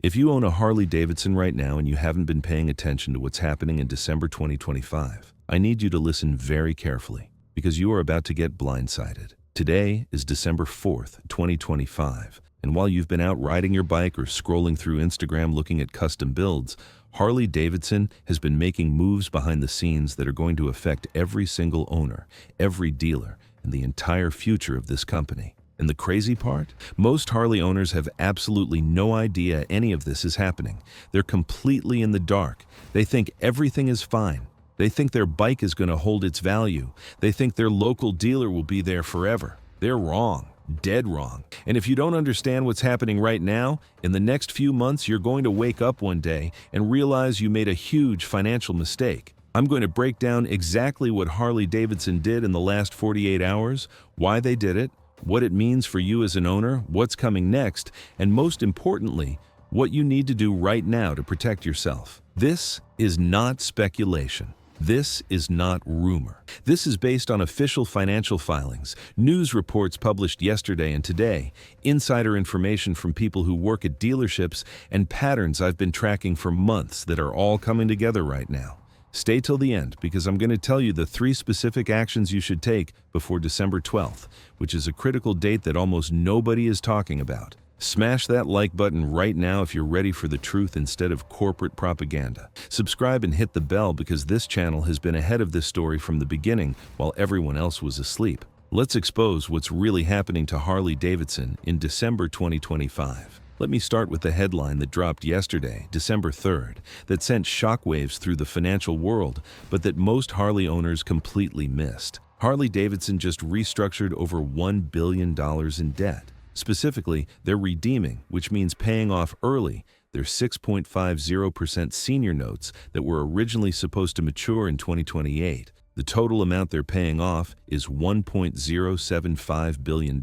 If you own a Harley-Davidson right now and you haven't been paying attention to what's happening in December 2025, I need you to listen very carefully because you are about to get blindsided. Today is December 4th, 2025, and while you've been out riding your bike or scrolling through Instagram looking at custom builds, Harley-Davidson has been making moves behind the scenes that are going to affect every single owner, every dealer, and the entire future of this company. And the crazy part? Most Harley owners have absolutely no idea any of this is happening. They're completely in the dark. They think everything is fine. They think their bike is going to hold its value. They think their local dealer will be there forever. They're wrong. Dead wrong. And if you don't understand what's happening right now, in the next few months you're going to wake up one day and realize you made a huge financial mistake. I'm going to break down exactly what Harley-Davidson did in the last 48 hours, why they did it, what it means for you as an owner, what's coming next, and most importantly, what you need to do right now to protect yourself. This is not speculation. This is not rumor. This is based on official financial filings, news reports published yesterday and today, insider information from people who work at dealerships, and patterns I've been tracking for months that are all coming together right now. Stay till the end because I'm going to tell you the 3 specific actions you should take before December 12th, which is a critical date that almost nobody is talking about. Smash that like button right now if you're ready for the truth instead of corporate propaganda. Subscribe and hit the bell because this channel has been ahead of this story from the beginning while everyone else was asleep. Let's expose what's really happening to Harley-Davidson in December 2025. Let me start with the headline that dropped yesterday, December 3rd, that sent shockwaves through the financial world, but that most Harley owners completely missed. Harley-Davidson just restructured over $1 billion in debt. Specifically, they're redeeming, which means paying off early, their 6.50% senior notes that were originally supposed to mature in 2028. The total amount they're paying off is $1.075 billion,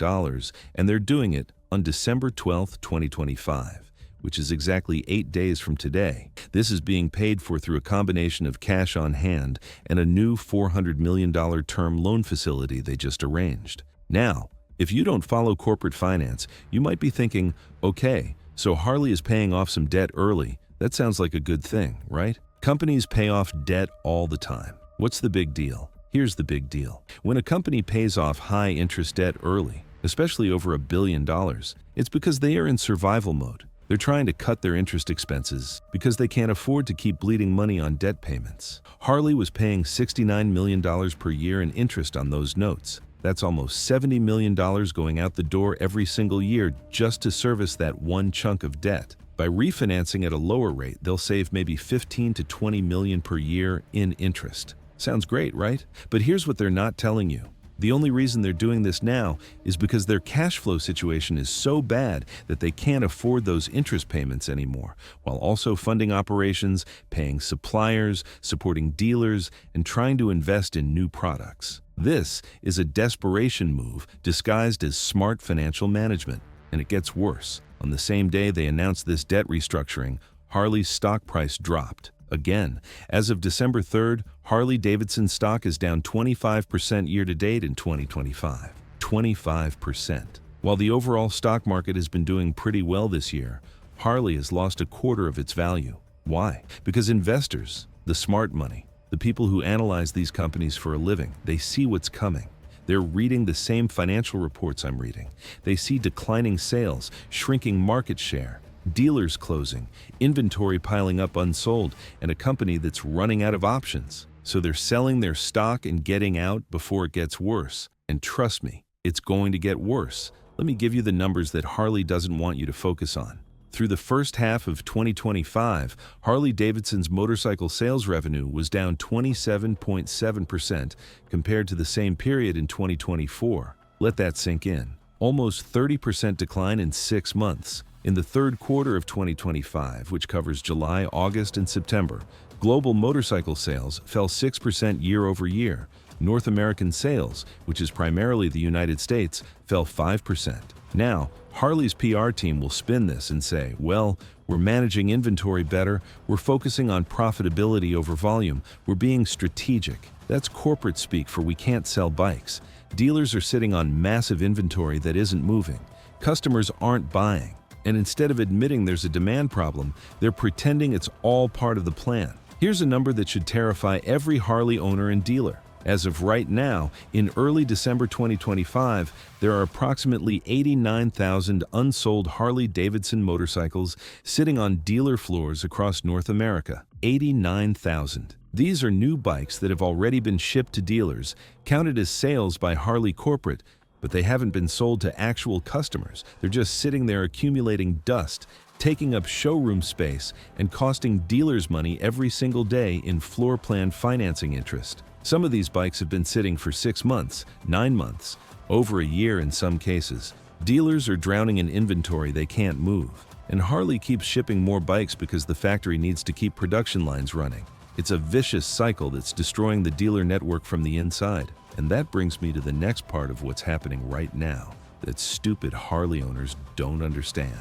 and they're doing it on December 12, 2025, which is exactly 8 days from today. This is being paid for through a combination of cash on hand and a new $400 million term loan facility they just arranged. Now, if you don't follow corporate finance, you might be thinking, okay, so Harley is paying off some debt early. That sounds like a good thing, right? Companies pay off debt all the time. What's the big deal? Here's the big deal. When a company pays off high-interest debt early, especially over $1 billion, it's because they are in survival mode. They're trying to cut their interest expenses because they can't afford to keep bleeding money on debt payments. Harley was paying $69 million per year in interest on those notes. That's almost $70 million going out the door every single year just to service that one chunk of debt. By refinancing at a lower rate, they'll save maybe $15 to $20 million per year in interest. Sounds great, right? But here's what they're not telling you. The only reason they're doing this now is because their cash flow situation is so bad that they can't afford those interest payments anymore, while also funding operations, paying suppliers, supporting dealers, and trying to invest in new products. This is a desperation move disguised as smart financial management, and it gets worse. On the same day they announced this debt restructuring, Harley's stock price dropped. Again, as of December 3rd, Harley-Davidson stock is down 25% year-to-date in 2025. 25%. While the overall stock market has been doing pretty well this year, Harley has lost a quarter of its value. Why? Because investors, the smart money, the people who analyze these companies for a living, they see what's coming. They're reading the same financial reports I'm reading. They see declining sales, shrinking market share, dealers closing, inventory piling up unsold, and a company that's running out of options. So they're selling their stock and getting out before it gets worse. And trust me, it's going to get worse. Let me give you the numbers that Harley doesn't want you to focus on. Through the first half of 2025, Harley-Davidson's motorcycle sales revenue was down 27.7% compared to the same period in 2024. Let that sink in. Almost 30% decline in 6 months. In the third quarter of 2025, which covers July, August, and September, global motorcycle sales fell 6% year over year. North American sales, which is primarily the United States, fell 5%. Now, Harley's PR team will spin this and say, well, we're managing inventory better, we're focusing on profitability over volume, we're being strategic. That's corporate speak for we can't sell bikes. Dealers are sitting on massive inventory that isn't moving. Customers aren't buying. And instead of admitting there's a demand problem, they're pretending it's all part of the plan. Here's a number that should terrify every Harley owner and dealer. As of right now, in early December 2025, there are approximately 89,000 unsold Harley-Davidson motorcycles sitting on dealer floors across North America. 89,000. These are new bikes that have already been shipped to dealers, counted as sales by Harley Corporate, but they haven't been sold to actual customers. They're just sitting there accumulating dust, taking up showroom space, and costing dealers money every single day in floor plan financing interest. Some of these bikes have been sitting for 6 months, 9 months, over a year in some cases. Dealers are drowning in inventory they can't move. And Harley keeps shipping more bikes because the factory needs to keep production lines running. It's a vicious cycle that's destroying the dealer network from the inside. And that brings me to the next part of what's happening right now that stupid Harley owners don't understand.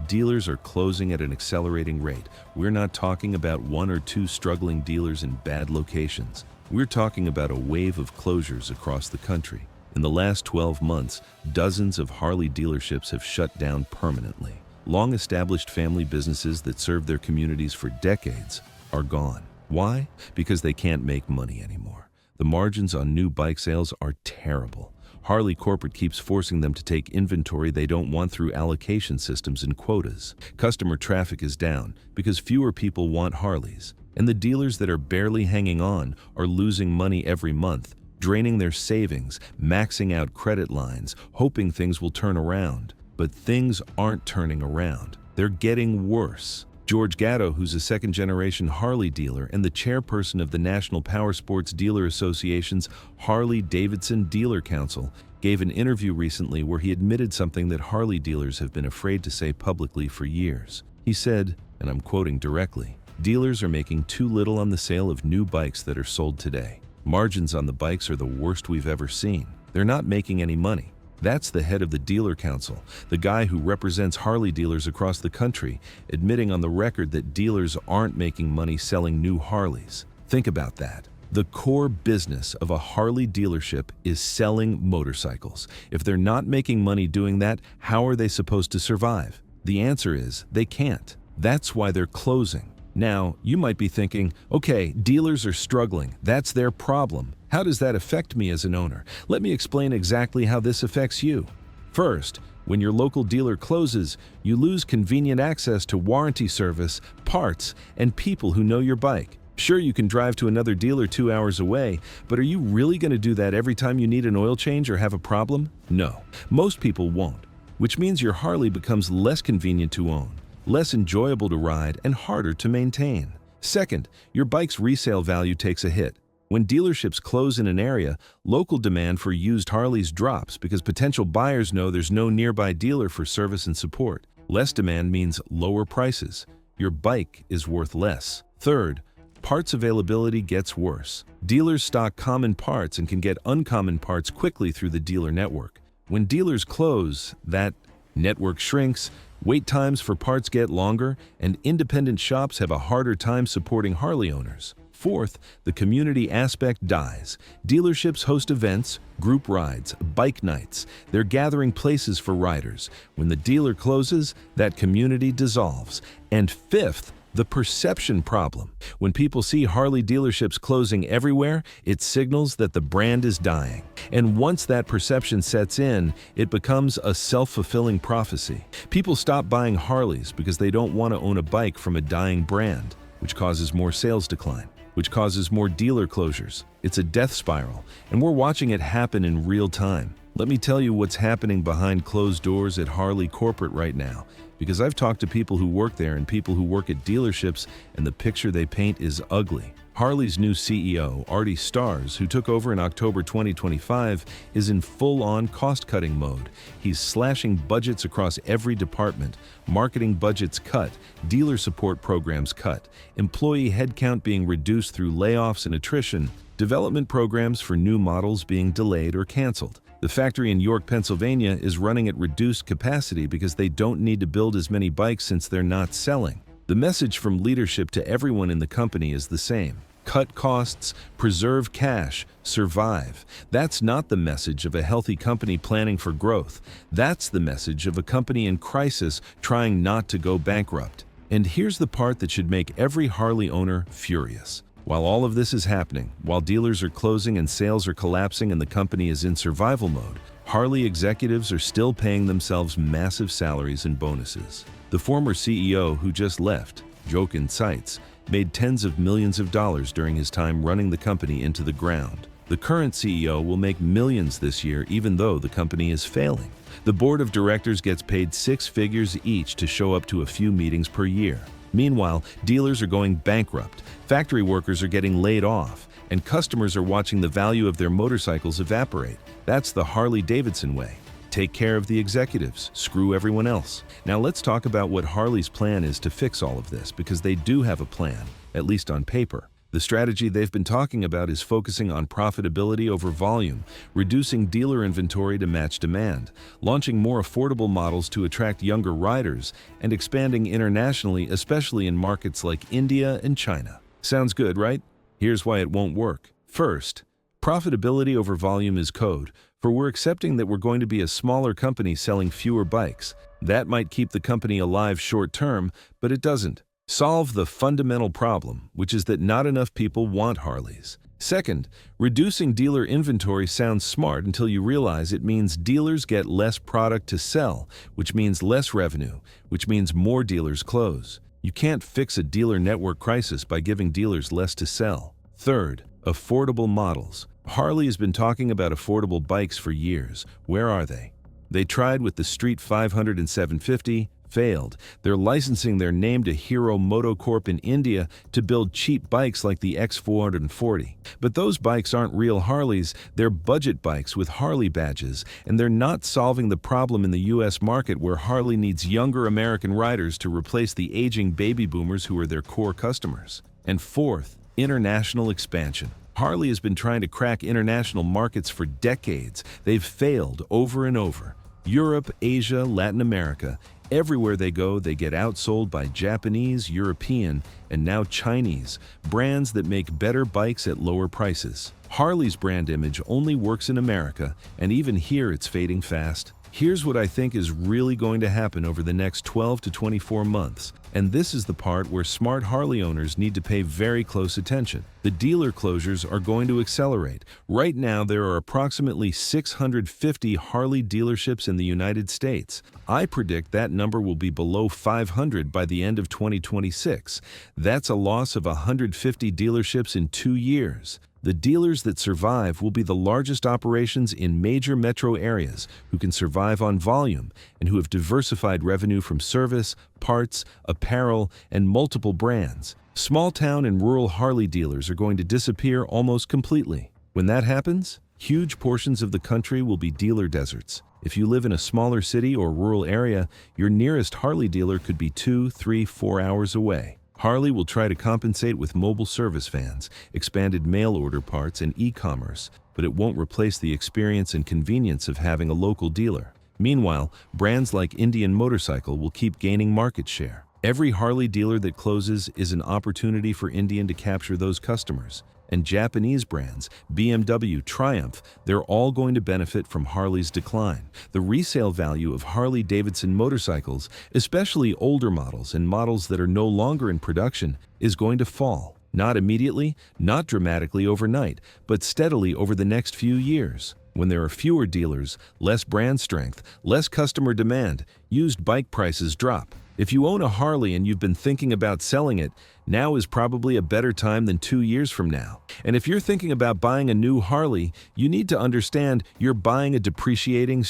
Dealers are closing at an accelerating rate. We're not talking about 1 or 2 struggling dealers in bad locations. We're talking about a wave of closures across the country. In the last 12 months, dozens of Harley dealerships have shut down permanently. Long-established family businesses that served their communities for decades are gone. Why? Because they can't make money anymore. The margins on new bike sales are terrible. Harley Corporate keeps forcing them to take inventory they don't want through allocation systems and quotas. Customer traffic is down because fewer people want Harleys. And the dealers that are barely hanging on are losing money every month, draining their savings, maxing out credit lines, hoping things will turn around. But things aren't turning around. They're getting worse. George Gatto, who's a second-generation Harley dealer and the chairperson of the National Powersports Dealer Association's Harley-Davidson Dealer Council, gave an interview recently where he admitted something that Harley dealers have been afraid to say publicly for years. He said, and I'm quoting directly, "Dealers are making too little on the sale of new bikes that are sold today. Margins on the bikes are the worst we've ever seen. They're not making any money." That's the head of the Dealer Council, the guy who represents Harley dealers across the country, admitting on the record that dealers aren't making money selling new Harleys. Think about that. The core business of a Harley dealership is selling motorcycles. If they're not making money doing that, how are they supposed to survive? The answer is they can't. That's why they're closing. Now, you might be thinking, okay, dealers are struggling. That's their problem. How does that affect me as an owner? Let me explain exactly how this affects you. First, when your local dealer closes, you lose convenient access to warranty service, parts, and people who know your bike. Sure, you can drive to another dealer 2 hours away, but are you really going to do that every time you need an oil change or have a problem? No, most people won't, which means your Harley becomes less convenient to own, less enjoyable to ride, and harder to maintain. Second, your bike's resale value takes a hit. When dealerships close in an area, local demand for used Harleys drops because potential buyers know there's no nearby dealer for service and support. Less demand means lower prices. Your bike is worth less. Third, parts availability gets worse. Dealers stock common parts and can get uncommon parts quickly through the dealer network. When dealers close, that network shrinks, wait times for parts get longer, and independent shops have a harder time supporting Harley owners. Fourth, the community aspect dies. Dealerships host events, group rides, bike nights. They're gathering places for riders. When the dealer closes, that community dissolves. And fifth, the perception problem. When people see Harley dealerships closing everywhere, it signals that the brand is dying. And once that perception sets in, it becomes a self-fulfilling prophecy. People stop buying Harleys because they don't want to own a bike from a dying brand, which causes more sales decline, which causes more dealer closures. It's a death spiral, and we're watching it happen in real time. Let me tell you what's happening behind closed doors at Harley Corporate right now, because I've talked to people who work there and people who work at dealerships, and the picture they paint is ugly. Harley's new CEO, Artie Starrs, who took over in October 2025, is in full-on cost-cutting mode. He's slashing budgets across every department, marketing budgets cut, dealer support programs cut, employee headcount being reduced through layoffs and attrition, development programs for new models being delayed or canceled. The factory in York, Pennsylvania is running at reduced capacity because they don't need to build as many bikes since they're not selling. The message from leadership to everyone in the company is the same. cut costs, preserve cash, survive. That's not the message of a healthy company planning for growth. That's the message of a company in crisis trying not to go bankrupt. And here's the part that should make every Harley owner furious. While all of this is happening, while dealers are closing and sales are collapsing and the company is in survival mode, Harley executives are still paying themselves massive salaries and bonuses. The former CEO who just left, Jochen Zeitz, made tens of millions of dollars during his time running the company into the ground. The current CEO will make millions this year even though the company is failing. The board of directors gets paid six figures each to show up to a few meetings per year. Meanwhile, dealers are going bankrupt, factory workers are getting laid off, and customers are watching the value of their motorcycles evaporate. That's the Harley-Davidson way. Take care of the executives, screw everyone else. Now let's talk about what Harley's plan is to fix all of this, because they do have a plan, at least on paper. The strategy they've been talking about is focusing on profitability over volume, reducing dealer inventory to match demand, launching more affordable models to attract younger riders, and expanding internationally, especially in markets like India and China. Sounds good, right? Here's why it won't work. First, profitability over volume is code, for we're accepting that we're going to be a smaller company selling fewer bikes. That might keep the company alive short term, but it doesn't solve the fundamental problem, which is that not enough people want Harleys. Second, reducing dealer inventory sounds smart until you realize it means dealers get less product to sell, which means less revenue, which means more dealers close. You can't fix a dealer network crisis by giving dealers less to sell. Third, affordable models. Harley has been talking about affordable bikes for years. Where are they? They tried with the Street 500 and 750, failed. They're licensing their name to Hero Motocorp in India to build cheap bikes like the X440. But those bikes aren't real Harleys, they're budget bikes with Harley badges, and they're not solving the problem in the US market where Harley needs younger American riders to replace the aging baby boomers who are their core customers. And fourth, international expansion. Harley has been trying to crack international markets for decades. They've failed over and over. Europe, Asia, Latin America. Everywhere they go, they get outsold by Japanese, European, and now Chinese brands that make better bikes at lower prices. Harley's brand image only works in America, and even here it's fading fast. Here's what I think is really going to happen over the next 12 to 24 months, and this is the part where smart Harley owners need to pay very close attention. The dealer closures are going to accelerate. Right now, there are approximately 650 Harley dealerships in the United States. I predict that number will be below 500 by the end of 2026. That's a loss of 150 dealerships in 2 years. The dealers that survive will be the largest operations in major metro areas who can survive on volume and who have diversified revenue from service, parts, apparel, and multiple brands. Small town and rural Harley dealers are going to disappear almost completely. When that happens, huge portions of the country will be dealer deserts. If you live in a smaller city or rural area, your nearest Harley dealer could be 2, 3, 4 hours away. Harley will try to compensate with mobile service vans, expanded mail order parts, and e-commerce, but it won't replace the experience and convenience of having a local dealer. Meanwhile, brands like Indian Motorcycle will keep gaining market share. Every Harley dealer that closes is an opportunity for Indian to capture those customers. And Japanese brands, BMW, Triumph, they're all going to benefit from Harley's decline. The resale value of Harley-Davidson motorcycles, especially older models and models that are no longer in production, is going to fall. Not immediately, not dramatically overnight, but steadily over the next few years. When there are fewer dealers, less brand strength, less customer demand, used bike prices drop. If you own a Harley and you've been thinking about selling it, now is probably a better time than 2 years from now. And if you're thinking about buying a new Harley, you need to understand you're buying a depreciating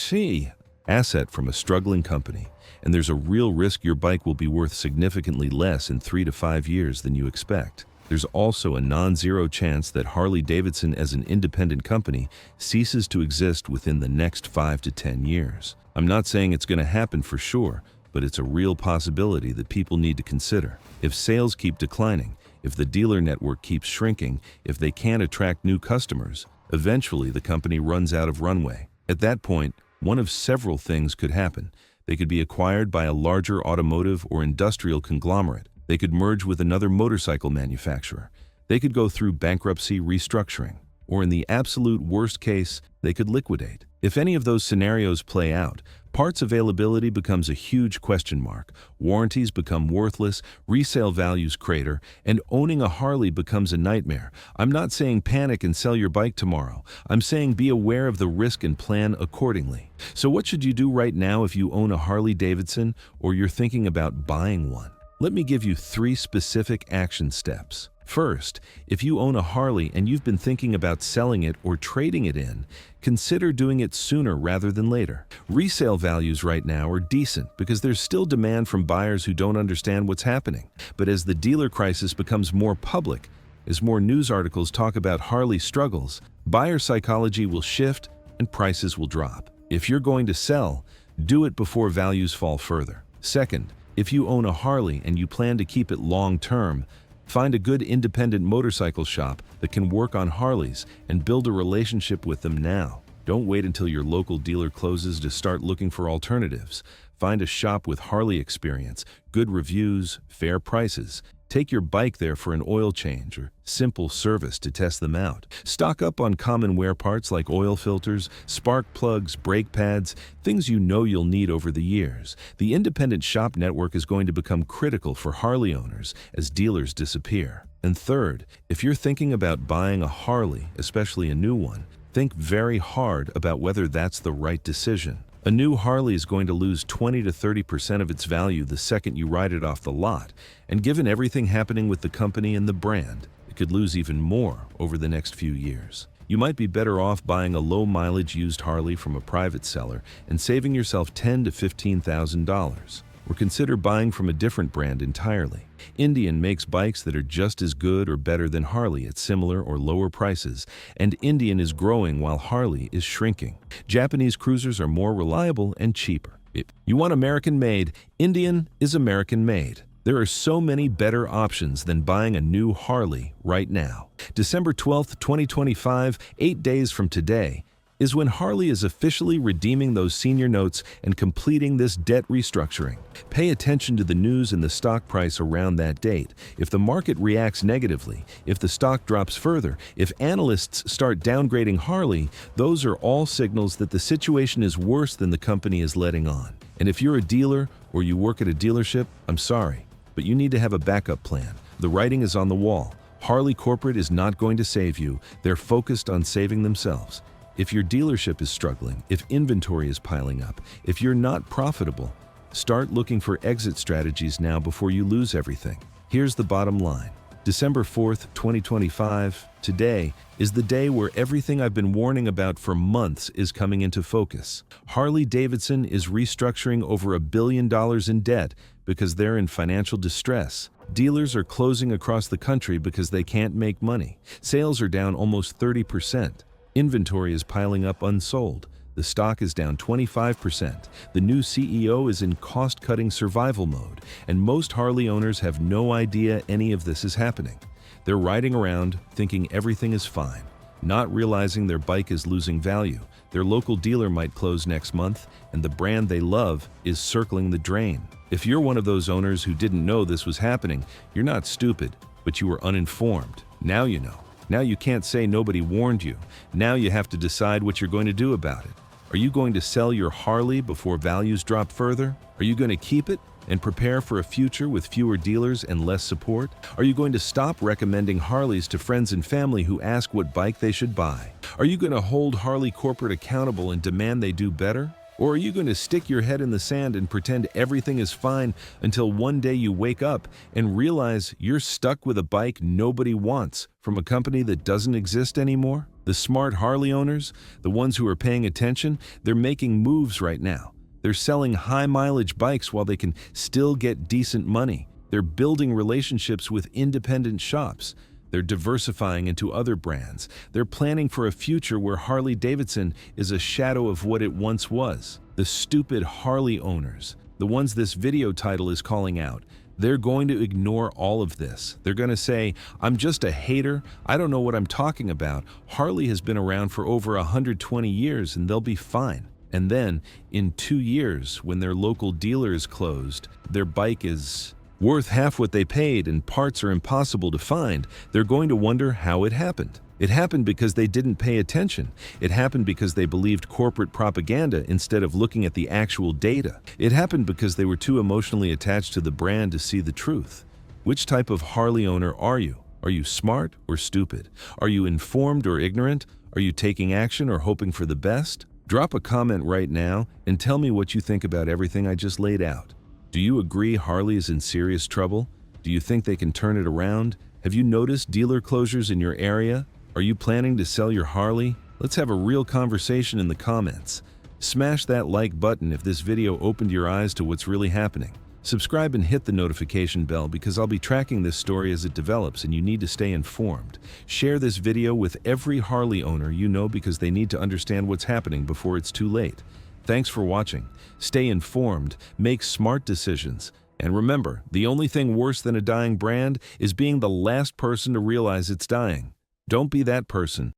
asset from a struggling company. And there's a real risk your bike will be worth significantly less in 3 to 5 years than you expect. There's also a non-zero chance that Harley-Davidson as an independent company ceases to exist within the next 5 to 10 years. I'm not saying it's going to happen for sure, but it's a real possibility that people need to consider. If sales keep declining, if the dealer network keeps shrinking, if they can't attract new customers, eventually the company runs out of runway. At that point, one of several things could happen. They could be acquired by a larger automotive or industrial conglomerate. They could merge with another motorcycle manufacturer. They could go through bankruptcy restructuring, or in the absolute worst case, they could liquidate. If any of those scenarios play out, parts availability becomes a huge question mark, warranties become worthless, resale values crater, and owning a Harley becomes a nightmare. I'm not saying panic and sell your bike tomorrow. I'm saying be aware of the risk and plan accordingly. So what should you do right now if you own a Harley-Davidson or you're thinking about buying one? Let me give you 3 specific action steps. First, if you own a Harley and you've been thinking about selling it or trading it in, consider doing it sooner rather than later. Resale values right now are decent because there's still demand from buyers who don't understand what's happening. But as the dealer crisis becomes more public, as more news articles talk about Harley struggles, buyer psychology will shift and prices will drop. If you're going to sell, do it before values fall further. Second, if you own a Harley and you plan to keep it long-term, find a good independent motorcycle shop that can work on Harleys and build a relationship with them now. Don't wait until your local dealer closes to start looking for alternatives. Find a shop with Harley experience, good reviews, fair prices. Take your bike there for an oil change or simple service to test them out. Stock up on common wear parts like oil filters, spark plugs, brake pads, things you know you'll need over the years. The independent shop network is going to become critical for Harley owners as dealers disappear. And third, if you're thinking about buying a Harley, especially a new one, think very hard about whether that's the right decision. A new Harley is going to lose 20 to 30% of its value the second you ride it off the lot, and given everything happening with the company and the brand, it could lose even more over the next few years. You might be better off buying a low-mileage used Harley from a private seller and saving yourself $10,000 to $15,000. Or consider buying from a different brand entirely. Indian makes bikes that are just as good or better than Harley at similar or lower prices, and Indian is growing while Harley is shrinking. Japanese cruisers are more reliable and cheaper. If you want American-made, Indian is American-made. There are so many better options than buying a new Harley right now. December 12th, 2025, 8 days from today, is when Harley is officially redeeming those senior notes and completing this debt restructuring. Pay attention to the news and the stock price around that date. If the market reacts negatively, if the stock drops further, if analysts start downgrading Harley, those are all signals that the situation is worse than the company is letting on. And if you're a dealer or you work at a dealership, I'm sorry, but you need to have a backup plan. The writing is on the wall. Harley Corporate is not going to save you. They're focused on saving themselves. If your dealership is struggling, if inventory is piling up, if you're not profitable, start looking for exit strategies now before you lose everything. Here's the bottom line. December 4th, 2025, today is the day where everything I've been warning about for months is coming into focus. Harley-Davidson is restructuring over $1 billion in debt because they're in financial distress. Dealers are closing across the country because they can't make money. Sales are down almost 30%. Inventory is piling up unsold. The stock is down 25%. The new CEO is in cost-cutting survival mode, and most Harley owners have no idea any of this is happening. They're riding around thinking everything is fine, not realizing their bike is losing value. Their local dealer might close next month, and the brand they love is circling the drain. If you're one of those owners who didn't know this was happening, you're not stupid, but you were uninformed. Now you know. Now you can't say nobody warned you. Now you have to decide what you're going to do about it. Are you going to sell your Harley before values drop further? Are you going to keep it and prepare for a future with fewer dealers and less support? Are you going to stop recommending Harleys to friends and family who ask what bike they should buy? Are you going to hold Harley Corporate accountable and demand they do better? Or are you going to stick your head in the sand and pretend everything is fine until one day you wake up and realize you're stuck with a bike nobody wants from a company that doesn't exist anymore? The smart Harley owners, the ones who are paying attention, they're making moves right now. They're selling high-mileage bikes while they can still get decent money. They're building relationships with independent shops. They're diversifying into other brands. They're planning for a future where Harley-Davidson is a shadow of what it once was. The stupid Harley owners, the ones this video title is calling out, they're going to ignore all of this. They're going to say, I'm just a hater. I don't know what I'm talking about. Harley has been around for over 120 years and they'll be fine. And then, in 2 years, when their local dealer is closed, their bike is worth half what they paid and parts are impossible to find, they're going to wonder how it happened. It happened because they didn't pay attention. It happened because they believed corporate propaganda instead of looking at the actual data. It happened because they were too emotionally attached to the brand to see the truth. Which type of Harley owner are you? Are you smart or stupid? Are you informed or ignorant? Are you taking action or hoping for the best? Drop a comment right now and tell me what you think about everything I just laid out. Do you agree Harley is in serious trouble? Do you think they can turn it around? Have you noticed dealer closures in your area? Are you planning to sell your Harley? Let's have a real conversation in the comments. Smash that like button if this video opened your eyes to what's really happening. Subscribe and hit the notification bell because I'll be tracking this story as it develops and you need to stay informed. Share this video with every Harley owner you know because they need to understand what's happening before it's too late. Thanks for watching. Stay informed, make smart decisions, and remember, the only thing worse than a dying brand is being the last person to realize it's dying. Don't be that person.